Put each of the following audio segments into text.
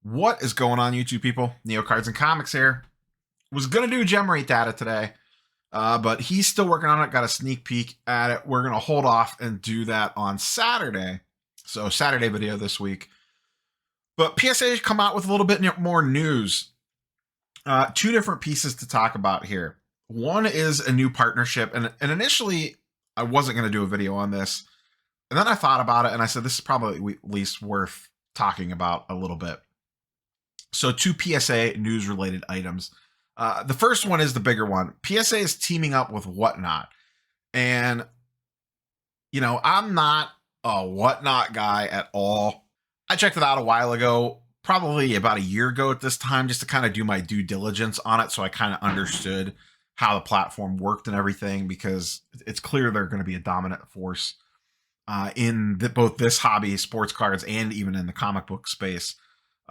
What is going on, YouTube people? Neo Cards and Comics here. Was gonna do gem rate data today, but he's still working on it. Got a sneak peek at it. We're gonna hold off and do that on Saturday. So Saturday video this week. But PSA come out with a little bit more news. Two different pieces to talk about here. One is a new partnership, and initially I wasn't gonna do a video on this, and then I thought about it, and I said this is probably at least worth talking about a little bit. So two PSA news related items. The first one is the bigger one. PSA is teaming up with Whatnot. And, I'm not a Whatnot guy at all. I checked it out a while ago, probably about a year ago at this time, just to kind of do my due diligence on it. So I kind of understood how the platform worked and everything, because it's clear they're going to be a dominant force in both this hobby, sports cards, and even in the comic book space.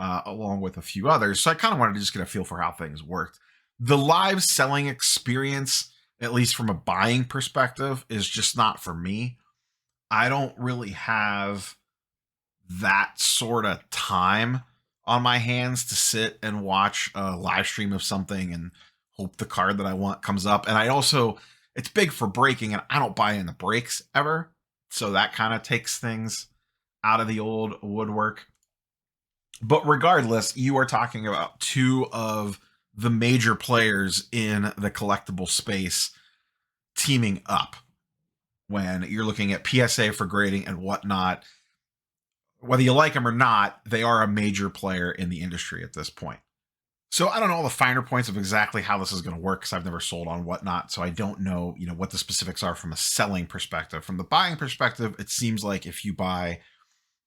Along with a few others. So I kind of wanted to just get a feel for how things worked. The live selling experience, at least from a buying perspective, is just not for me. I don't really have that sort of time on my hands to sit and watch a live stream of something and hope the card that I want comes up. And it's big for breaking, and I don't buy in the breaks ever. So that kind of takes things out of the old woodwork. But regardless, you are talking about two of the major players in the collectible space teaming up. When you're looking at PSA for grading and Whatnot, whether you like them or not, they are a major player in the industry at this point. So I don't know all the finer points of exactly how this is going to work, because I've never sold on Whatnot, so I don't know, what the specifics are from a selling perspective. From the buying perspective, it seems like if you buy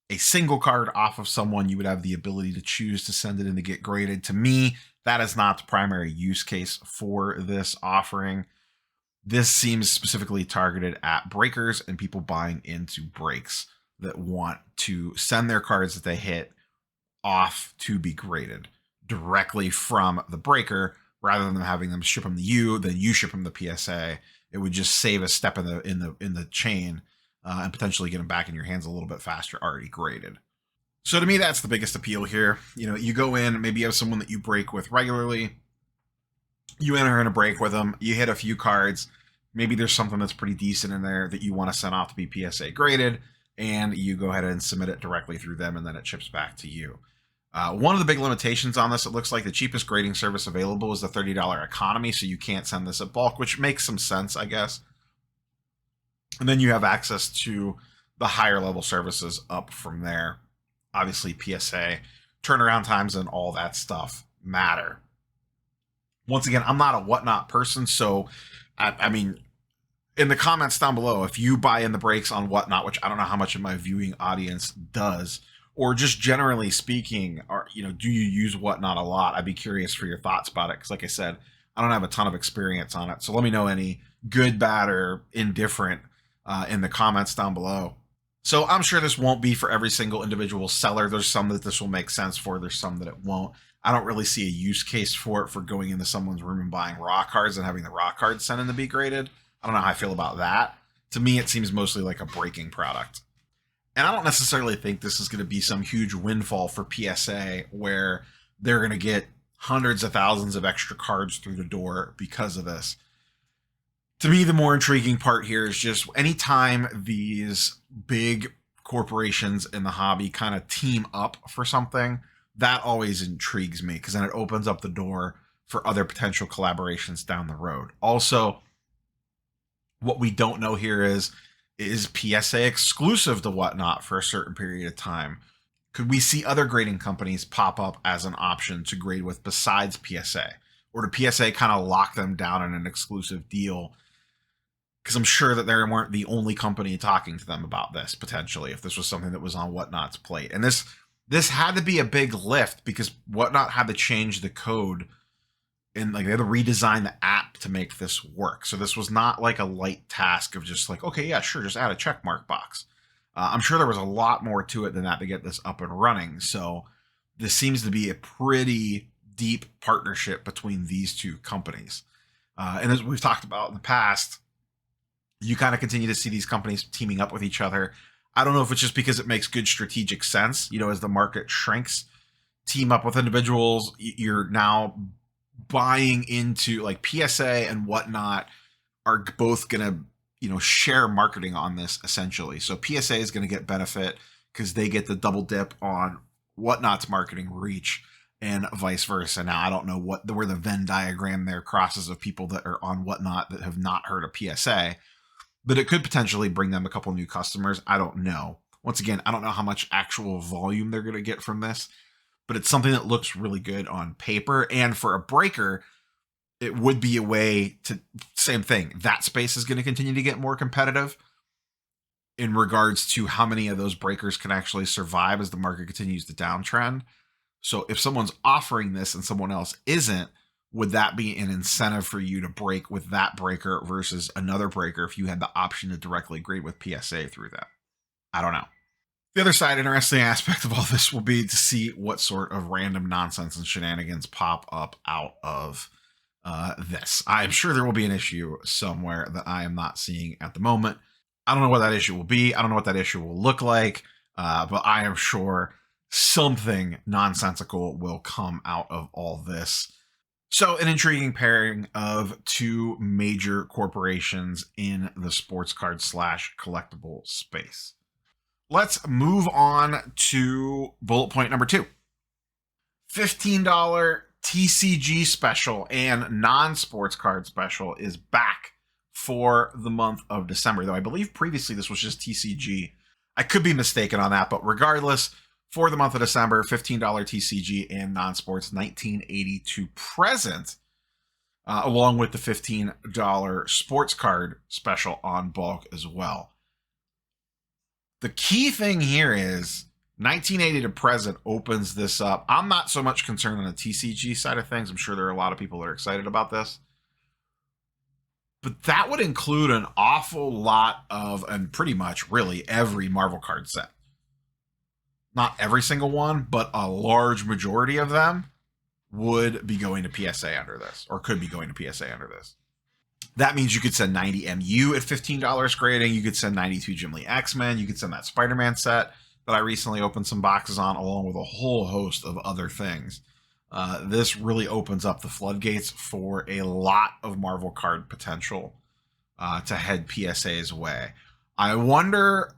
a single card off of someone, you would have the ability to choose to send it in to get graded. To me, that is not the primary use case for this offering. This seems specifically targeted at breakers and people buying into breaks that want to send their cards that they hit off to be graded directly from the breaker, rather than having them ship them to you, then you ship them to PSA. It would just save a step in the chain. And potentially get them back in your hands a little bit faster, already graded. So to me, that's the biggest appeal here. You go in, maybe you have someone that you break with regularly. You enter in a break with them. You hit a few cards. Maybe there's something that's pretty decent in there that you want to send off to be PSA graded, and you go ahead and submit it directly through them, and then it ships back to you. One of the big limitations on this, it looks like the cheapest grading service available is the $30 economy, so you can't send this at bulk, which makes some sense, I guess. And then you have access to the higher level services up from there. Obviously, PSA, turnaround times, and all that stuff matter. Once again, I'm not a Whatnot person, so I mean, in the comments down below, if you buy in the breaks on Whatnot, which I don't know how much of my viewing audience does, or just generally speaking, do you use Whatnot a lot? I'd be curious for your thoughts about it, because like I said, I don't have a ton of experience on it. So let me know any good, bad, or indifferent in the comments down below. So I'm sure this won't be for every single individual seller. There's some that this will make sense for. There's some that it won't. I don't really see a use case for it for going into someone's room and buying raw cards and having the raw cards sent in to be graded. I don't know how I feel about that. To me, it seems mostly like a breaking product. And I don't necessarily think this is going to be some huge windfall for PSA where they're going to get hundreds of thousands of extra cards through the door because of this. To me, the more intriguing part here is just anytime these big corporations in the hobby kind of team up for something, that always intrigues me, because then it opens up the door for other potential collaborations down the road. Also, what we don't know here is PSA exclusive to Whatnot for a certain period of time? Could we see other grading companies pop up as an option to grade with besides PSA? Or do PSA kind of lock them down in an exclusive deal? Because I'm sure that they weren't the only company talking to them about this, potentially, if this was something that was on Whatnot's plate. And this had to be a big lift, because Whatnot had to change the code, and they had to redesign the app to make this work. So this was not like a light task of just like, okay, yeah, sure, just add a check mark box. I'm sure there was a lot more to it than that to get this up and running. So this seems to be a pretty deep partnership between these two companies. And as we've talked about in the past, you kind of continue to see these companies teaming up with each other. I don't know if it's just because it makes good strategic sense, as the market shrinks team up with individuals. You're now buying into like PSA and whatnot are both going to, share marketing on this essentially. So PSA is going to get benefit because they get the double dip on whatnot's marketing reach and vice versa. Now, I don't know where the Venn diagram there crosses of people that are on whatnot that have not heard of PSA, but it could potentially bring them a couple new customers. I don't know. Once again, I don't know how much actual volume they're going to get from this, but it's something that looks really good on paper. And for a breaker, it would be a way to, same thing, that space is going to continue to get more competitive in regards to how many of those breakers can actually survive as the market continues to downtrend. So if someone's offering this and someone else isn't, would that be an incentive for you to break with that breaker versus another breaker if you had the option to directly grade with PSA through that? I don't know. The other side, interesting aspect of all this will be to see what sort of random nonsense and shenanigans pop up out of this. I'm sure there will be an issue somewhere that I am not seeing at the moment. I don't know what that issue will be. I don't know what that issue will look like, but I am sure something nonsensical will come out of all this. So an intriguing pairing of two major corporations in the sports card / collectible space. Let's move on to bullet point number 2. $15 TCG special and non-sports card special is back for the month of December, though I believe previously this was just TCG. I could be mistaken on that, but regardless, for the month of December, $15 TCG and non-sports 1982 present, along with the $15 sports card special on bulk as well. The key thing here is 1980 to present opens this up. I'm not so much concerned on the TCG side of things. I'm sure there are a lot of people that are excited about this. But that would include an awful lot of, and pretty much really every Marvel card set. Not every single one, but a large majority of them would be going to PSA under this, or could be going to PSA under this. That means you could send 90 MU at $15 grading. You could send 92 Jim Lee X-Men. You could send that Spider-Man set that I recently opened some boxes on, along with a whole host of other things. This really opens up the floodgates for a lot of Marvel card potential to head PSA's way. I wonder,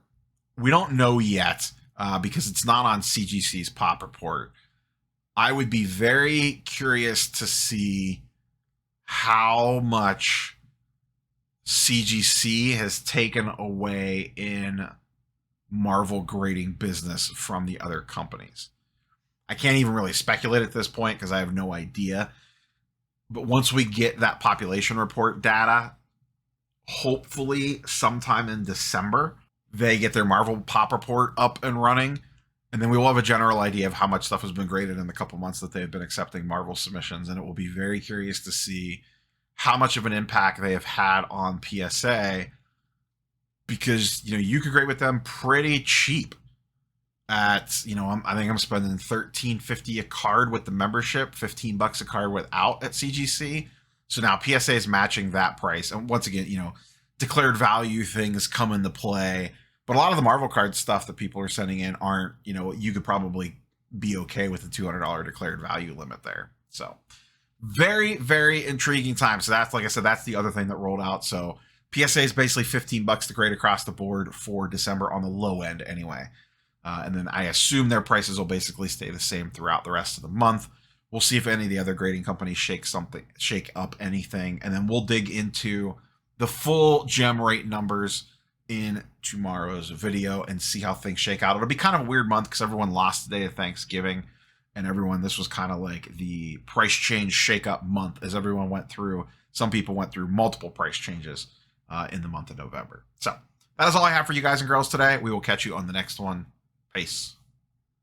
we don't know yet because it's not on CGC's pop report. I would be very curious to see how much CGC has taken away in Marvel grading business from the other companies. I can't even really speculate at this point because I have no idea. But once we get that population report data, hopefully sometime in December, they get their Marvel pop report up and running. And then we will have a general idea of how much stuff has been graded in the couple months that they've been accepting Marvel submissions. And it will be very curious to see how much of an impact they have had on PSA, because you could grade with them pretty cheap at I think I'm spending $13.50 a card with the membership, $15 a card without at CGC. So now PSA is matching that price, and once again, declared value things come into play. But a lot of the Marvel card stuff that people are sending in aren't, you could probably be okay with the $200 declared value limit there. So very, very intriguing time. So that's, like I said, that's the other thing that rolled out. So PSA is basically $15 to grade across the board for December on the low end anyway. And then I assume their prices will basically stay the same throughout the rest of the month. We'll see if any of the other grading companies shake up anything. And then we'll dig into the full gem rate numbers in tomorrow's video and see how things shake out. It'll be kind of a weird month because everyone lost the day of Thanksgiving. And this was kind of like the price change shake-up month as everyone went through. Some people went through multiple price changes in the month of November. So that is all I have for you guys and girls today. We will catch you on the next one. Peace.